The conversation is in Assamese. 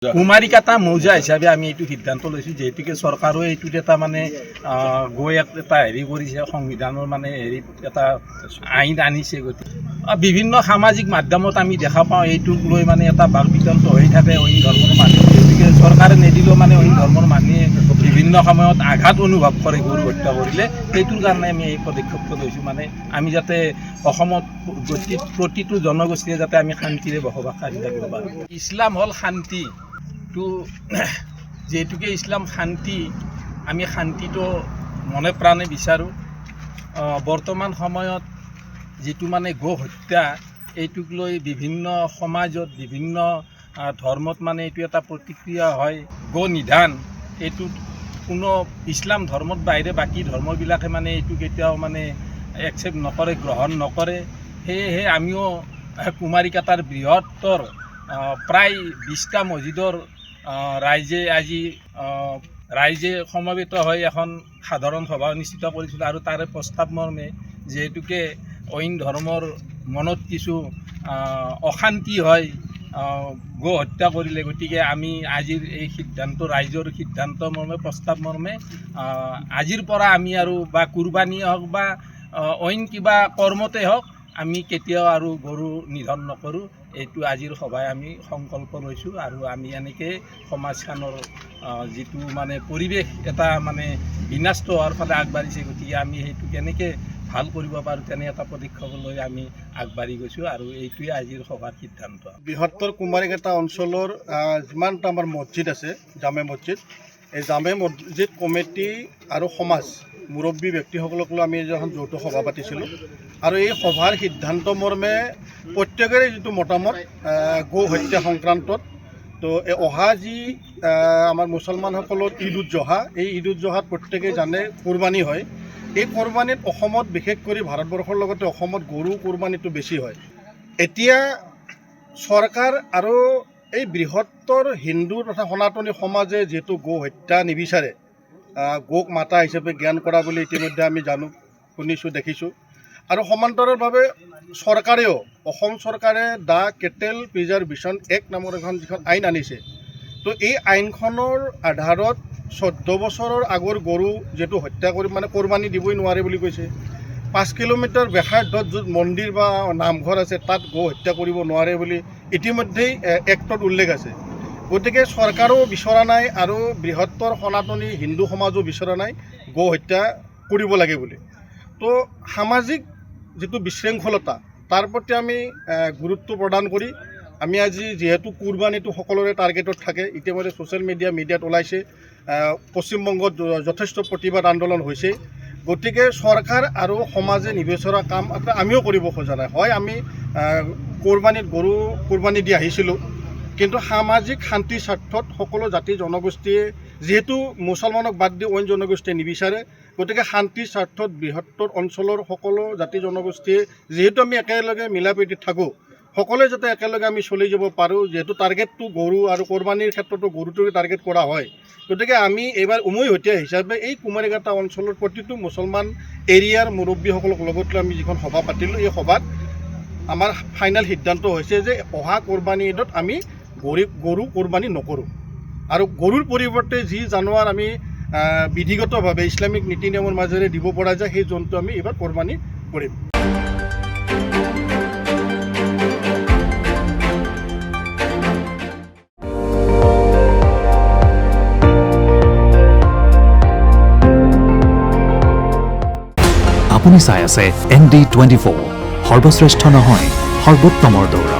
কুমাৰিকাটা মৌজা হিচাপে আমি এইটো সিদ্ধান্ত লৈছোঁ, যিহেতুকে চৰকাৰেও এইটোত এটা মানে গৈ এটা হেৰি কৰিছে, সংবিধানৰ মানে হেৰিত এটা আইন আনিছে। গতিকে বিভিন্ন সামাজিক মাধ্যমত আমি দেখা পাওঁ এইটোক লৈ মানে এটা বাক বিতন্ত হৈ থাকে অইন ধৰ্মৰ মানুহ। গতিকে চৰকাৰে নিদিলেও মানে অইন ধৰ্মৰ মানুহে বিভিন্ন সময়ত আঘাত অনুভৱ কৰে গৰু হত্যা কৰিলে। সেইটোৰ কাৰণে আমি এই পদক্ষেপটো লৈছোঁ, মানে আমি যাতে অসমত প্ৰতিটো জনগোষ্ঠীয়ে যাতে আমি শান্তিৰে বসবাস কৰি থাকিব পাৰোঁ। ইছলাম হ'ল শান্তি। তো যিহেতুকে ইছলাম শান্তি, আমি শান্তিটো মনে প্ৰাণে বিচাৰোঁ। বৰ্তমান সময়ত যিটো মানে গো হত্যা, এইটোক লৈ বিভিন্ন সমাজত বিভিন্ন ধৰ্মত মানে এইটো এটা প্ৰতিক্ৰিয়া হয়। গো নিধান এইটোত কোনো ইছলাম ধৰ্মত বাহিৰে বাকী ধৰ্মবিলাকে মানে এইটো কেতিয়াও মানে একচেপ্ট নকৰে, গ্ৰহণ নকৰে। সেয়েহে আমিও কুমাৰিকাটাৰ বৃহত্তৰ প্ৰায় 20টা মছজিদৰ ৰাইজে সমবেত হৈ এখন সাধাৰণ সভা অনুষ্ঠিত কৰিছিল, আৰু তাৰে প্ৰস্তাৱ মৰ্মে যিহেতুকে অইন ধৰ্মৰ মনত কিছু অশান্তি হয় গো হত্যা কৰিলে, গতিকে আমি আজিৰ এই সিদ্ধান্ত, ৰাইজৰ সিদ্ধান্ত মৰ্মে, প্ৰস্তাৱ মৰ্মে আজিৰ পৰা আমি আৰু বা কুৰবানীয়ে হওক বা অইন কিবা কৰ্মতে হওক আমি কেতিয়াও আৰু গৰু নিধন নকৰোঁ। এইটো আজিৰ সভাই আমি সংকল্প লৈছোঁ, আৰু আমি এনেকৈ সমাজখনৰ যিটো মানে পৰিৱেশ এটা মানে বিনষ্ট হোৱাৰ ফালে আগবাঢ়িছে, গতিকে আমি সেইটো কেনেকৈ ভাল কৰিব পাৰোঁ তেনে এটা পদক্ষেপ লৈ আমি আগবাঢ়ি গৈছোঁ, আৰু এইটোৱে আজিৰ সভাৰ সিদ্ধান্ত। বৃহত্তৰ কুমাৰিকাটা অঞ্চলৰ যিমানটা আমাৰ মছজিদ আছে, জামে মছজিদ, এই জামে মছজিদ কমিটি আৰু সমাজ মুৰব্বী ব্যক্তিসকলক লৈ আমি এখন যৌথ সভা পাতিছিলোঁ, আৰু এই সভাৰ সিদ্ধান্ত মৰ্মে প্ৰত্যেকৰে যিটো মতামত গো হত্যা সংক্ৰান্তত, তো অহা যি আমাৰ মুছলমানসকলৰ ঈদ উজ জোহা, এই ঈদ উজ জোহাত প্ৰত্যেকেই জানে কোৰবানী হয়। এই কোৰবানীত অসমত বিশেষ কৰি ভাৰতবৰ্ষৰ লগতে অসমত গৰু কোৰবানীটো বেছি হয়। এতিয়া চৰকাৰ আৰু এই বৃহত্তৰ হিন্দু তথা সনাতনী সমাজে যিহেতু গো হত্যা নিবিচাৰে, গৌক মাতা হিচাপে জ্ঞান কৰা বুলি ইতিমধ্যে আমি জানো, শুনিছোঁ, দেখিছোঁ, আৰু সমান্তৰালভাৱে চৰকাৰেও, অসম চৰকাৰে দ্য কেটেল প্ৰিজাৰ্ভেশ্যন এক্ট নামৰ যিখন আইন আনিছে, তো এই আইনখনৰ আধাৰত 14 বছৰৰ আগৰ গৰু যিহেতু হত্যা কৰি মানে কোৰবানী দিবই নোৱাৰে বুলি কৈছে। 5 কিলোমিটাৰ ব্যাসাৰ্ধত য'ত মন্দিৰ বা নামঘৰ আছে তাত গো হত্যা কৰিব নোৱাৰে বুলি ইতিমধ্যেই এক্টত উল্লেখ আছে। গতিকে চৰকাৰো বিচৰা নাই আৰু বৃহত্তৰ সনাতনী হিন্দু সমাজো বিচৰা নাই গো হত্যা কৰিব লাগে বুলি। তো সামাজিক যিটো বিশৃংখলতা, তাৰ প্ৰতি আমি গুৰুত্ব প্ৰদান কৰি আমি আজি যিহেতু কুৰবানীটো সকলোৰে টাৰ্গেটত থাকে, ইতিমধ্যে ছ'চিয়েল মিডিয়াত ওলাইছে, পশ্চিমবংগত যথেষ্ট প্ৰতিবাদ আন্দোলন হৈছে। গতিকে চৰকাৰ আৰু সমাজে নিবিচৰা কাম আমিও কৰিব খোজা নাই। হয়, আমি কোৰবানীত গৰু কোৰবানী দি আহিছিলোঁ, কিন্তু সামাজিক শান্তিৰ স্বাৰ্থত সকলো জাতি জনগোষ্ঠীয়ে, যিহেতু মুছলমানক বাদ দি অইন জনগোষ্ঠীয়ে নিবিচাৰে, গতিকে শান্তিৰ স্বাৰ্থত বৃহত্তৰ অঞ্চলৰ সকলো জাতি জনগোষ্ঠীয়ে যিহেতু আমি একেলগে মিলা প্ৰীতিত থাকোঁ, সকলোৱে যাতে একেলগে আমি চলি যাব পাৰোঁ, যিহেতু টাৰ্গেটটো গৰু আৰু কোৰবানীৰ ক্ষেত্ৰতো গৰুটোকে টাৰ্গেট কৰা হয়। গতিকে আমি এইবাৰ উমৈহতীয়া হিচাপে এই কুমাৰিকাটা অঞ্চলৰ প্ৰতিটো মুছলমান এৰিয়াৰ মুৰব্বীসকলক লগত লৈ আমি যিখন সভা পাতিলোঁ, এই সভাত আমাৰ ফাইনেল সিদ্ধান্ত হৈছে যে অহা কোৰবানী ঈদত আমি গৰু কোৰবানী নকৰোঁ, আৰু গৰুৰ পৰিৱৰ্তে যি জানোৱাৰ আমি বিধিগতভাৱে ইছলামিক নীতি নিয়মৰ মাজেৰে দিব পৰা যায়, সেই জন্তু আমি এইবাৰ কোৰবানী কৰিম। আপুনি চাই আছে ND24, সৰ্বশ্ৰেষ্ঠ নহয়, সৰ্বোত্তমৰ দৌৰ।